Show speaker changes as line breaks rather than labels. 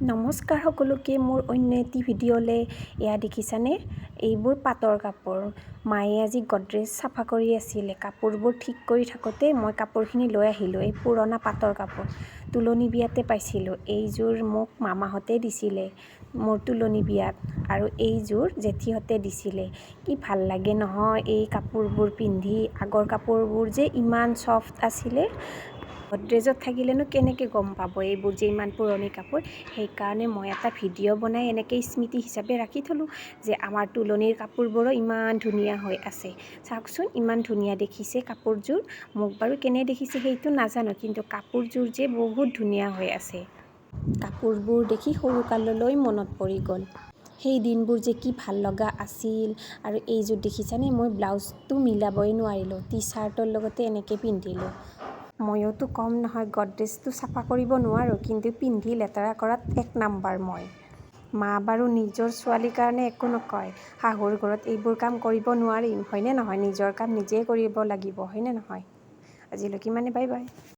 নমস্কাৰ সকলোকে মোৰ অন্য এটি ভিডিঅ'লৈ এয়া দেখিছানে এইবোৰ পাটৰ কাপোৰ মায়ে আজি গডৰেজ চাফা কৰি আছিলে কাপোৰবোৰ ঠিক কৰি থাকোঁতে মই কাপোৰখিনি লৈ আহিলোঁ এই পুৰণা পাটৰ কাপোৰ তুলনি বিয়াতে পাইছিলোঁ এইযোৰ মোক মামাহঁতে দিছিলে মোৰ তুলনি বিয়াত আৰু এইযোৰ জেঠীহঁতে দিছিলে কি ভাল লাগে নহয় এই কাপোৰবোৰ পিন্ধি আগৰ কাপোৰবোৰ যে ইমান সফ্ট আছিলে গডৰেজত থাকিলেনো কেনেকৈ গম পাব এইবোৰ যে ইমান পুৰণি কাপোৰ সেইকাৰণে মই এটা ভিডিঅ' বনাই এনেকৈ স্মৃতি হিচাপে ৰাখি থলোঁ যে আমাৰ তুলনিৰ কাপোৰবোৰো ইমান ধুনীয়া হৈ আছে চাওকচোন ইমান ধুনীয়া দেখিছে কাপোৰযোৰ মোক বাৰু কেনে দেখিছে সেইটো নাজানো কিন্তু কাপোৰযোৰ যে বহুত ধুনীয়া হৈ আছে কাপোৰবোৰ দেখি সৰুকাললৈ মনত পৰি গ'ল সেই দিনবোৰ যে কি ভাল লগা আছিল আৰু এইযোৰ দেখিছানে মই ব্লাউজটো মিলাবই নোৱাৰিলোঁ টি চাৰ্টৰ লগতে এনেকৈ পিন্ধিলোঁ ময়োতো কম নহয় গডৰেজটো চাফা কৰিব নোৱাৰোঁ কিন্তু পিন্ধি লেতেৰা কৰাত এক নাম্বাৰ মই মা বাৰু নিজৰ ছোৱালীৰ কাৰণে একো নকয় শাহুৰ ঘৰত এইবোৰ কাম কৰিব নোৱাৰিম হয়নে নহয় নিজৰ কাম নিজেই কৰিব লাগিব হয়নে নহয় আজিলৈকে মানে বাই বাই